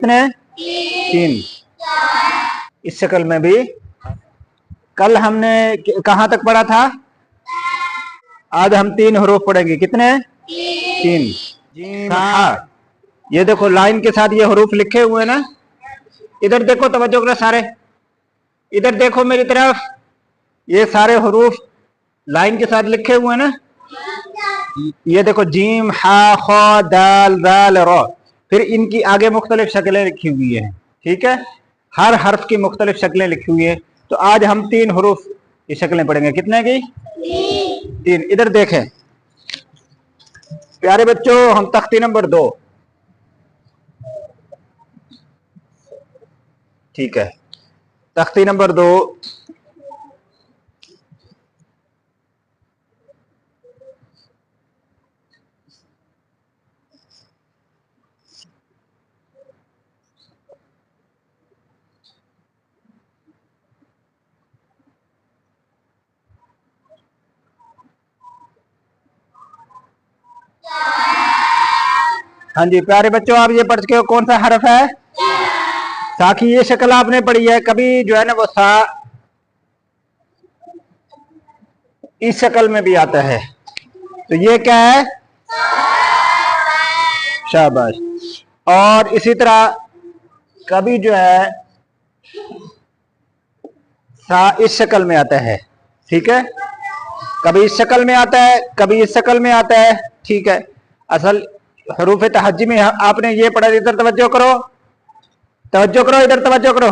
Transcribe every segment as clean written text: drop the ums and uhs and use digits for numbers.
कितने? 3। इस शक्ल में भी। कल हमने कहां तक पढ़ा था? आज हम 3 हरूफ पढ़ेंगे। कितने? 3। जीम हा। ये देखो लाइन के साथ ये हरूफ लिखे हुए ना। इधर देखो, तवज्जो करो सारे, इधर देखो मेरी तरफ। ये सारे हरूफ लाइन के साथ लिखे हुए ना। ये देखो जीम हा खा दाल दाल रा, फिर इनकी आगे मुख्तलिफ शक्लें लिखी हुई है। ठीक है, हर हर्फ की मुख्तलिफ शक्लें लिखी हुई है। तो आज हम 3 हरूफ की शक्लें पढ़ेंगे। कितने की? 3। इधर देखें प्यारे बच्चों, हम तख्ती नंबर 2। ठीक है, तख्ती नंबर 2। हाँ जी प्यारे बच्चों, आप ये पढ़ के कौन सा हरफ है? सा की ये शक्ल आपने पढ़ी है कभी, जो है ना वो सा इस शक्ल में भी आता है। तो ये क्या है? शाबाश। और इसी तरह कभी जो है सा इस शक्ल में आता है। ठीक है, कभी इस शक्ल में आता है, कभी इस शक्ल में आता है। ठीक है, असल हरूफ तहज्जी में आपने ये पढ़ा। इधर तवज्जो करो, तवज्जो करो, इधर तवज्जो करो।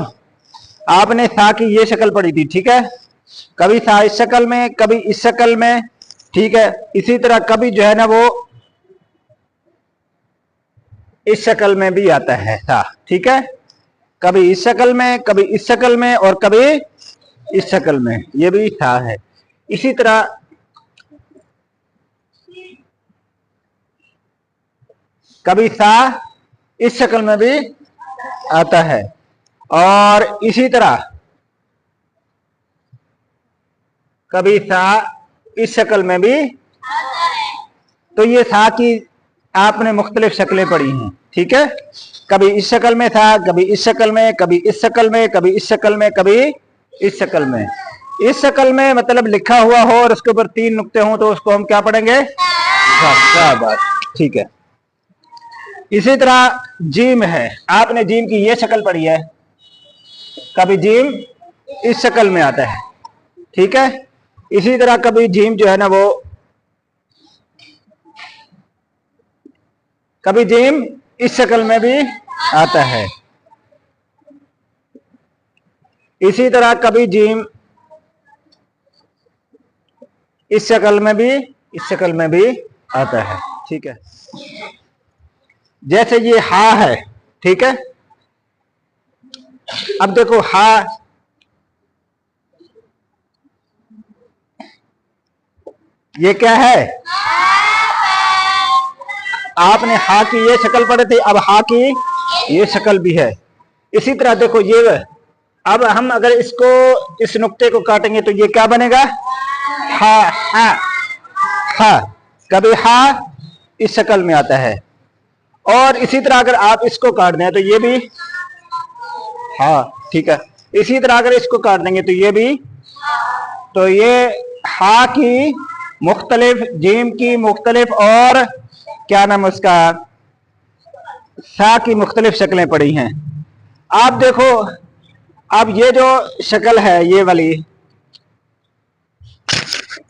आपने सा की ये शक्ल पढ़ी थी। ठीक है, कभी सा इस शक्ल में, कभी इस शक्ल में। ठीक है, इसी तरह कभी जो है ना वो इस शक्ल में भी आता है सा। ठीक है, कभी इस शक्ल में, कभी इस शक्ल में, और कभी इस शक्ल में, ये भी सा है। इसी तरह कभी सा इस शक्ल में भी आता है, और इसी तरह कभी सा इस शक्ल में भी आता है। तो ये सा की आपने मुख्तलिफ शक्लें पढ़ी हैं। ठीक है, कभी इस शक्ल में था, कभी इस शक्ल में, कभी इस शक्ल में, कभी इस शक्ल में, कभी इस शक्ल में। इस शक्ल में मतलब लिखा हुआ हो और उसके ऊपर 3 नुक्ते हों तो उसको हम क्या पढ़ेंगे? शाबाश। ठीक है, इसी तरह जीम है। आपने जीम की ये शक्ल पढ़ी है, कभी जीम इस शक्ल में आता है। ठीक है, इसी तरह कभी जीम जो है ना वो, कभी जीम इस शक्ल में भी आता है। इसी तरह कभी जीम इस शक्ल में भी, इस शक्ल में भी आता है। ठीक है, जैसे ये हा है। ठीक है, अब देखो हा, ये क्या है? आपने हा की ये शक्ल पढ़ी थी, अब हा की ये शक्ल भी है। इसी तरह देखो ये, अब हम अगर इसको इस नुक्ते को काटेंगे तो ये क्या बनेगा? हा हा हा। कभी हा इस शक्ल में आता है, और इसी तरह अगर आप इसको काट दें तो ये भी हा। ठीक है, इसी तरह अगर इसको काट देंगे तो ये भी। तो ये हा की मुख्तलिफ, जीम की मुख्तलिफ, और क्या नाम उसका, सा की मुख्तलिफ शक्लें पड़ी हैं। आप देखो, अब ये जो शक्ल है ये वाली,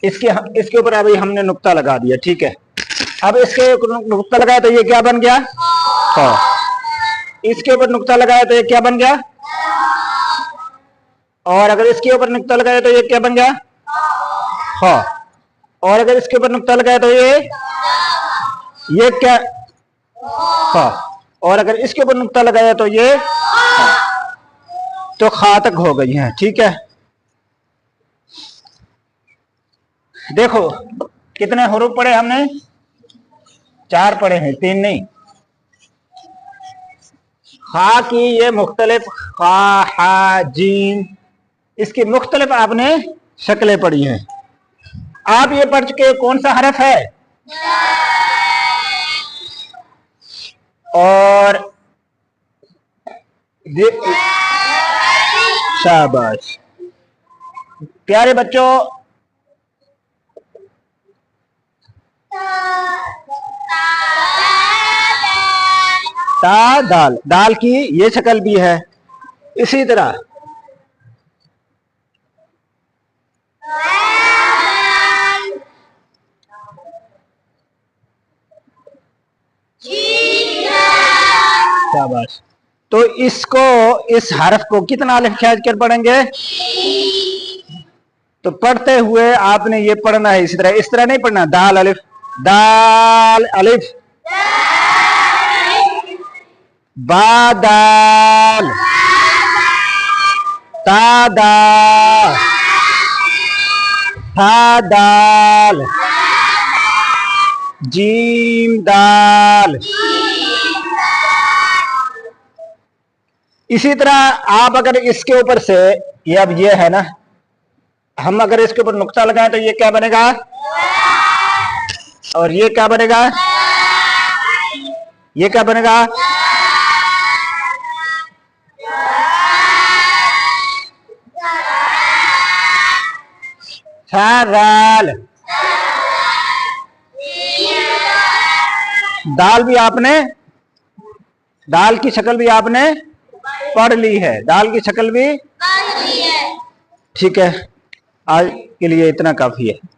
इसके ऊपर अभी हमने नुक्ता लगा दिया। ठीक है, अब इसके नुक्ता लगाया तो ये क्या बन गया? हाँ। इसके ऊपर नुक्ता लगाया तो ये क्या बन गया? और अगर इसके ऊपर नुक्ता लगाया तो ये क्या बन गया? हाँ। और अगर इसके ऊपर नुक्ता लगाया तो ये क्या? हाँ। और अगर इसके ऊपर नुक्ता लगाया तो ये हाँ। तो खा तक हो गई है। ठीक है, देखो कितने हरूफ पढ़े हमने? 4 पढ़े हैं, 3 नहीं। खा की ये मुख्तलिफ, खा हा जीम, इसकी मुख्तलिफ आपने शक्लें पढ़ी हैं। आप ये पढ़ चुके कौन सा हरफ है? और दे- शाबाश। प्यारे बच्चों, ता दाल, दाल की ये शक्ल भी है। इसी तरह शाबाश। तो इसको, इस हरफ को कितना अलिफ खींच कर पढ़ेंगे? तो पढ़ते हुए आपने ये पढ़ना है इस तरह नहीं पढ़ना। दाल अलिफ, दाल अलिफ, बा दाल, ता दाल, था दाल, जीम दाल। इसी तरह आप अगर इसके ऊपर से, ये अब ये है ना, हम अगर इसके ऊपर नुक्ता लगाएं तो ये क्या बनेगा? और ये क्या बनेगा? ये क्या बनेगा? दाल। दाल भी आपने, दाल की शक्ल भी आपने पढ़ ली है, दाल की शक्ल भी। ठीक है, आज के लिए इतना काफी है।